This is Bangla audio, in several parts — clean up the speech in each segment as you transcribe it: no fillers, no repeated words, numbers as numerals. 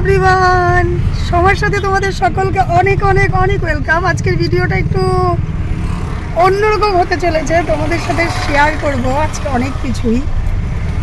এভরিওয়ান, সবার সাথে তোমাদের সকলকে অনেক অনেক অনেক ওয়েলকাম। আজকের ভিডিওটা একটু অন্যরকম হতে চলেছে, তোমাদের সাথে শেয়ার করব আজকে অনেক কিছুই।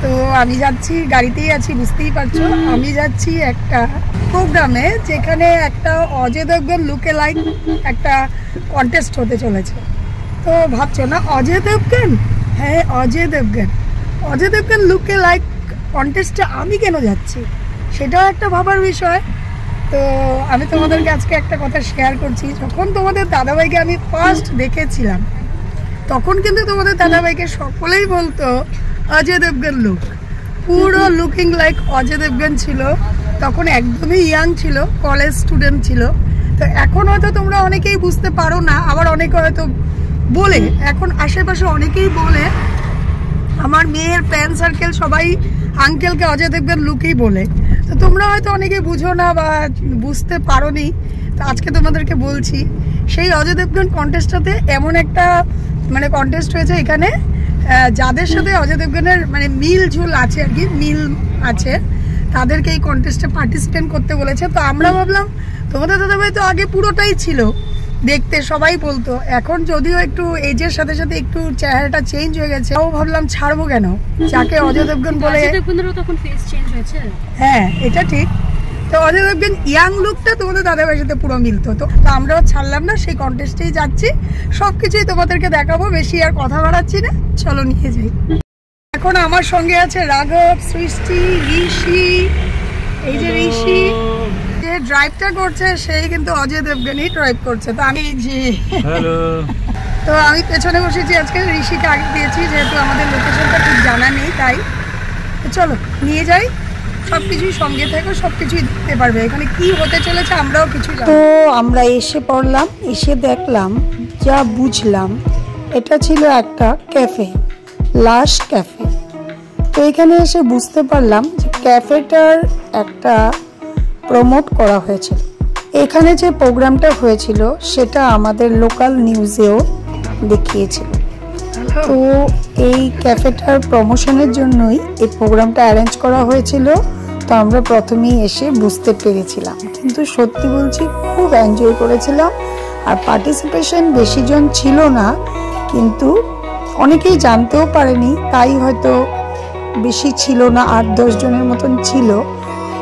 তো আমি যাচ্ছি, গাড়িতেই আছি বুঝতেই পারছো। আমি যাচ্ছি একটা প্রোগ্রামে যেখানে একটা অজয় দেবগন লুকে লাইক একটা কন্টেস্ট হতে চলেছে। তো ভাবছো না অজয় দেবগন? হ্যাঁ, অজয় দেবগন লুকে লাইক কন্টেস্টে আমি কেন যাচ্ছি, সেটাও একটা ভাবার বিষয়। তো আমি তোমাদেরকে আজকে একটা কথা শেয়ার করছি। যখন তোমাদের দাদাভাইকে আমি ফার্স্ট দেখেছিলাম, তখন কিন্তু তোমাদের দাদাভাইকে সকলেই বলতো অজয় দেবগন লুক, পুরো লুকিং লাইক অজয় দেবগন ছিল। তখন একদমই ইয়াং ছিল, কলেজ স্টুডেন্ট ছিল। তো এখন হয়তো তোমরা অনেকেই বুঝতে পারো না, আবার অনেকে হয়তো বলে, এখন আশেপাশে অনেকেই বলে, আমার মেয়ের ফ্রেন্ড সার্কেল সবাই আঙ্কেলকে অজয় দেবগন লুকই বলে। তো তোমরা হয়তো অনেকে বুঝো না বা বুঝতে পারো নি। তো আজকে তোমাদেরকে বলছি, সেই অজয় দেবগন কন্টেস্টটাতে এমন একটা কন্টেস্ট হয়েছে এখানে, যাদের সাথে অজয় দেবগনের মিল ঝুল আছে আর কি, মিল আছে, তাদেরকে এই কন্টেস্টে পার্টিসিপেট করতে বলেছে। তো আমরা ভাবলাম তোমাদের দাদাভাই তো আগে পুরোটাই ছিল দেখতে, সবাই বলতো। এখন যদিও একটু এজের সাথে সাথে একটু চেহারাটা চেঞ্জ হয়ে গেছে, তাও ভাবলাম ছাড়বো কেন, যাকে অজয় দেবগন বলে। হ্যাঁ, এটা ঠিক। তো অজয় দেবগন ইয়াং লুকটা তোমাদের দাদাভাইয়ের সাথে পুরো মিলতো। তো আমরাও ছাড়লাম না, সেই কন্টেস্টেই যাচ্ছি, সবকিছুই তোমাদেরকে দেখাবো। বেশি আর কথা বাড়াচ্ছি না, চলো নিয়ে যাই। এখন আমার সঙ্গে আছে রাঘব, সৃষ্টি, ঋষি। এই যে ঋষি যে ড্রাইভটা করছে, সেই কিন্তু অজয় দেবগনই ড্রাইভ করছে। তো আমি তো আমি পেছনে বসেছি, আজকে ঋষিকে আগে দিয়েছি, যেহেতু আমাদের লোকেশনটা ঠিক জানা নেই। তাই চলো নিয়ে যাই, সবকিছুই সঙ্গে থেকো, সবকিছুই দেখতে পারবে এখানে কি হতে চলেছে, আমরাও কিছু। তো আমরা এসে পড়লাম, এসে দেখলাম, যা বুঝলাম এটা ছিল একটা ক্যাফে, লাশ ক্যাফে। তো এখানে এসে বুঝতে পারলাম যে ক্যাফেটার একটা প্রমোট করা হয়েছিল। এখানে যে প্রোগ্রামটা হয়েছিল সেটা আমাদের লোকাল নিউজেও দেখিয়েছিল। তো এই ক্যাফেটার প্রমোশনের জন্যই এই প্রোগ্রামটা অ্যারেঞ্জ করা হয়েছিল। তো আমরা প্রথমেই এসে বুঝতে পেরেছিলাম, কিন্তু সত্যি বলছি খুব এনজয় করেছিলাম। আর পার্টিসিপেশন বেশি জন ছিল না, কিন্তু অনেকেই জানতেও পারেনি, তাই হয়তো বেশি ছিল না, 8-10 জনের মতন ছিল।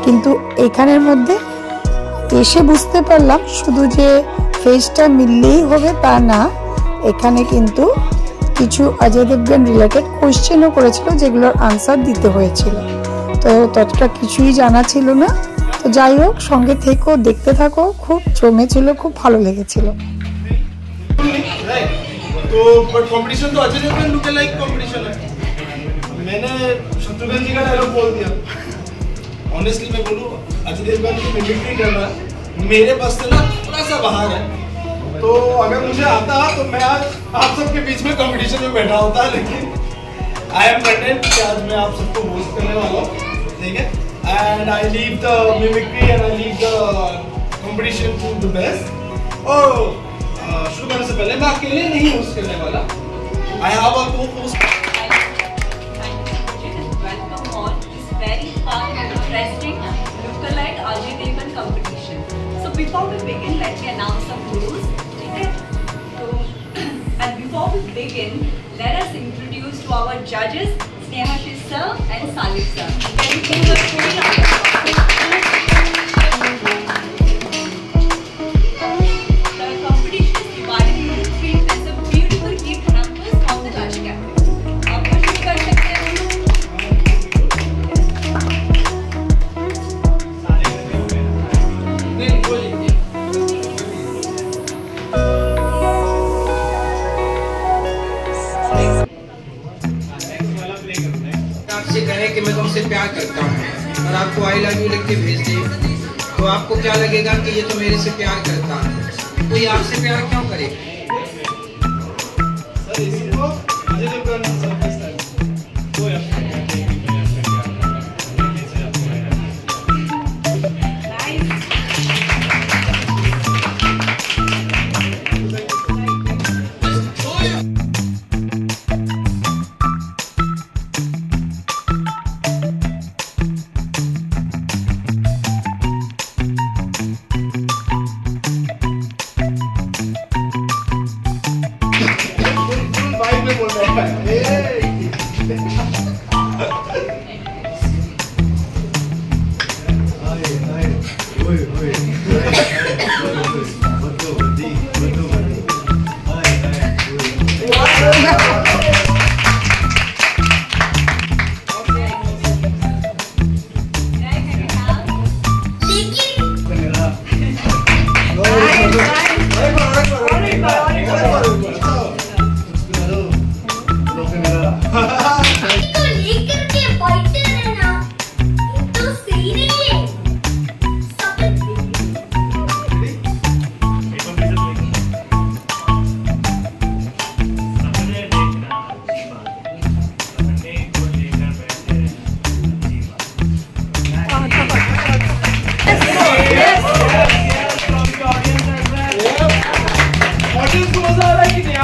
কিন্তু এখানের মধ্যে এসে বুঝতে পারলাম শুধু যে ফেসটা মিললেই হবে তা না, এখানে কিন্তু কিছু অজয় দেবগন রিলেটেড কোয়েশ্চেনও করেছিল, যেগুলোর আনসার দিতে হয়েছিল। তো ততটা কিছুই জানা ছিল না। তো যাই হোক, সঙ্গে থেকো, দেখতে থাকো, খুব জমেছিল, খুব ভালো লেগেছিল। तो बट कंपटीशन तो Ajay Devgan look like competition है। मैंने शत्रुघ्न जी का डायलॉग बोल दिया। ऑनेस्टली मैं बोलूं, अजय देवगन की मिमिक्री करना मेरे बस से ना थोड़ा सा बाहर है। तो अगर मुझे आता तो मैं आज आप सबके बीच में कंपटीशन में बैठा होता, लेकिन आई एम कंटेंट कि आज मैं आप सबको होस्ट करने वाला हूँ, ठीक है। And I leave the mimicry and I leave the competition to the best. और शुरू करने से पहले मैं अकेले नहीं होस्ट करने वाला, I have a co-host. Welcome on this very fun and interesting look-alike Ajay Devgan competition. So before we begin, let me announce some rules, ठीक है। तो and before we begin, let us introduce to our जजेस Snehashish sir and Salik sir. Can you give a full आपसे कहे कि मैं तुमसे प्यार करता हूँ और आपको आई लव यू लिख के भेज दे, तो आपको क्या लगेगा कि ये तो मेरे से प्यार करता है, तो ये आपसे प्यार क्यों करेगा? सर इसी को अजय देवगन सर्विस है, वो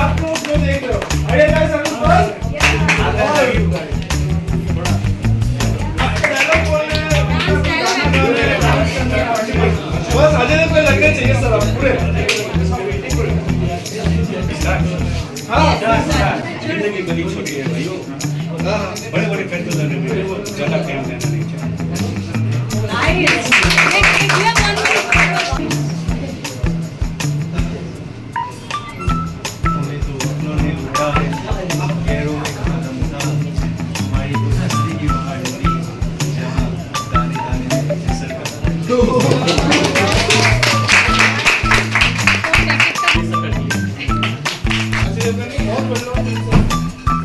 आप लोग जो देख रहे हो, अरे guys, are you fun? Dialogue बोल रहे हैं, बस अजय देवगन लगने चाहिए सर आप पूरे। हाँ, जिंदगी बड़ी छोटी है भाइयों, बड़े बड़े फैसले लेने में ज्यादा टाइम लेना नहीं चाहिए। हमें तो अपनों ने लूटा है, गैरों में खत्म था, हमारी तो हस्ती की बहार डोली, जहाँ दाने दाने में जिसर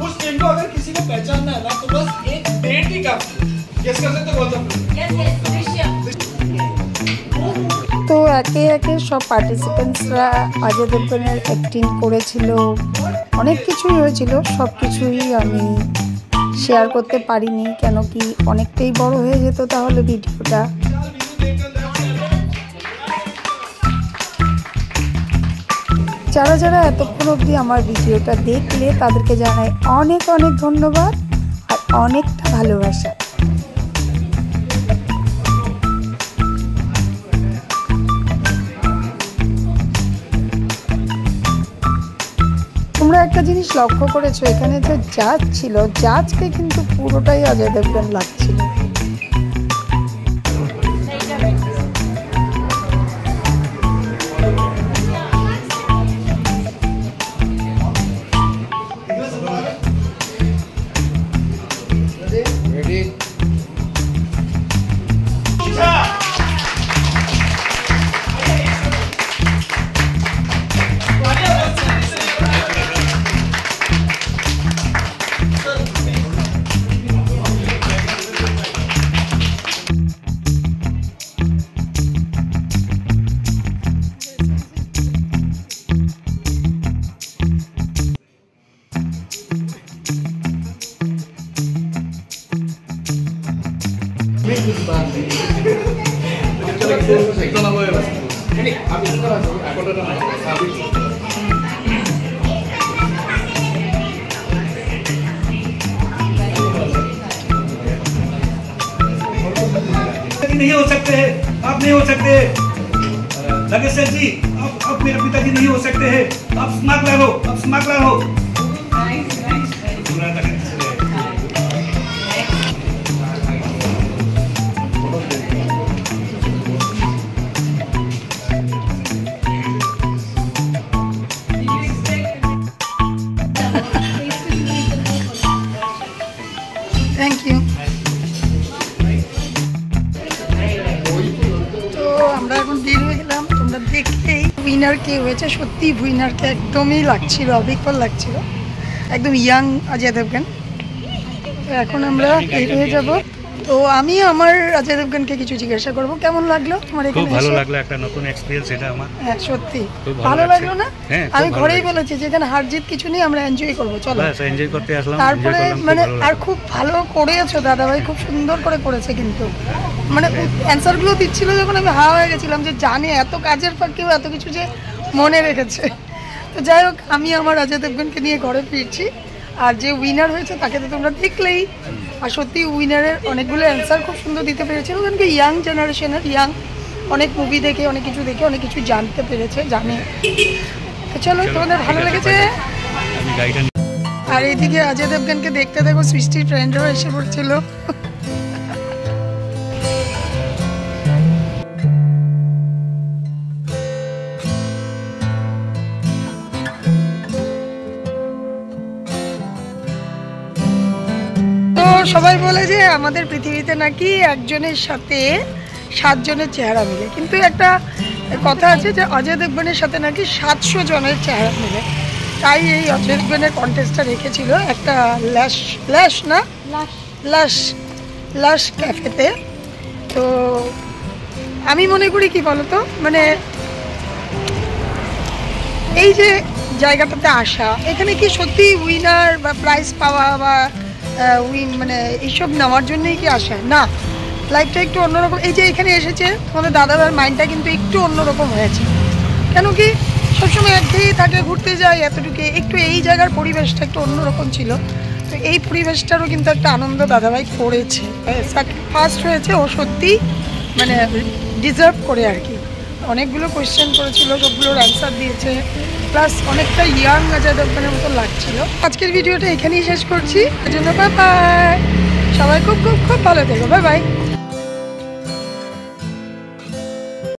उस टीम को अगर किसी को पहचानना है ना तो बस एक डेट ही काफी है। गेस कर सकते हो गौतम? তো একে একে সব পার্টিসিপেন্টসরা অজয় দেবগনের অ্যাক্টিং করেছিল, অনেক কিছুই হয়েছিল, সব কিছুই আমি শেয়ার করতে পারিনি, কেন কি অনেকটাই বড় হয়ে যেত তাহলে ভিডিওটা। যারা যারা এতক্ষণ অবধি আমার ভিডিওটা দেখলে তাদেরকে জানাই অনেক অনেক ধন্যবাদ আর অনেকটা ভালোবাসা। তোমরা একটা জিনিস লক্ষ্য করেছো, এখানে যে জাজ ছিল, জাজকে কিন্তু পুরোটাই অজয় দেবগন লাগছিল। नहीं हो सकते हैं, आप नहीं हो सकते, नगेश सर जी, आप मेरे पिताजी नहीं हो सकते हैं, आप स्मार्ट हो, आप स्मार्ट हो। Thank you. তো আমরা এখন বের হয়ে গেলাম, তোমরা দেখলেই উইনার কে হয়েছে, সত্যি উইনারকে একদমই লাগছিল, অবিকল লাগছিল, একদম ইয়াং অজয় দেবগন। তো এখন আমরা বের হয়ে যাব। তো আমি আমার অজয় দেবগনকে কিছু জিজ্ঞাসা করবো, কেমন লাগলো তোমার এখানে? খুব ভালো লাগলো, একটা নতুন এক্সপেরিয়েন্স এটা আমার। হ্যাঁ সত্যি খুব ভালো লাগলো না? হ্যাঁ, আমি ঘরেই বলেছি যে এখানে হার জিত কিছু নেই, আমরা এনজয় করবো, চলো। বাস এনজয় করতে আসলাম, তারপরে মানে আর খুব ভালো করেছো দাদা ভাই, খুব সুন্দর করে করেছে কিন্তু, মানে অ্যান্সারগুলো দিচ্ছিল যখন আমি হা হয়ে গেছিলাম যে জানে এত কাজের ফাঁকেও এত কিছু যে মনে রেখেছে। তো যাই হোক, আমি আমার অজয় দেবগনকে নিয়ে ঘরে ফিরছি, আর যে উইনার হয়েছে তাকে তো তোমরা দেখলেই। আর সত্যি উইনারের অনেকগুলো অ্যান্সার খুব সুন্দর দিতে পেরেছিল, কারণ কি ইয়াং জেনারেশনের, ইয়াং, অনেক মুভি দেখে অনেক কিছু দেখে অনেক কিছু জানতে পেরেছে, জানে। তো চলো, তোমাদের ভালো লেগেছে? আর এইদিকে অজয় দেবগনকে দেখতে দেখো সৃষ্টির ফ্রেন্ডরাও এসে পড়ছিল। তো সবাই বলে যে আমাদের পৃথিবীতে নাকি একজনের সাথে 7 জনের চেহারা মিলে, কিন্তু একটা কথা আছে যে অজয় দেবগনের সাথে নাকি 700 জনের চেহারা মিলে। তাই এই অজয় দেবগনের কন্টেস্টটা রেখেছিল একটা লাশ ক্যাফেতে। তো আমি মনে করি কি বলতো, মানে এই যে জায়গাটাতে আসা, এখানে কি সত্যি উইনার বা প্রাইজ পাওয়া বা মানে এইসব নেওয়ার জন্যই কি আসা? না, লাইফটা একটু অন্যরকম। এই যে এখানে এসেছে তোমাদের দাদাভাইয়ের মাইন্ডটা কিন্তু একটু অন্যরকম হয়েছে, কেন কি সবসময় একঘেয়েই থাকে, ঘুরতে যাই এতটুকু, একটু এই জায়গার পরিবেশটা একটু অন্যরকম ছিল। তো এই পরিবেশটারও কিন্তু একটা আনন্দ দাদাভাই করেছে, ফার্স্ট হয়েছে, ও সত্যি মানে ডিজার্ভ করে আর কি। অনেকগুলো কোয়েশ্চেন করেছিল, সবগুলোর অ্যান্সার দিয়েছে, প্লাস অনেকটা ইয়াং অজয় দেবগনের মতো লাগছিল। আজকের ভিডিওটা এখানেই শেষ করছি, এর জন্য বাই বাই, সবাই খুব খুব খুব ভালো থেকো, বাই বাই।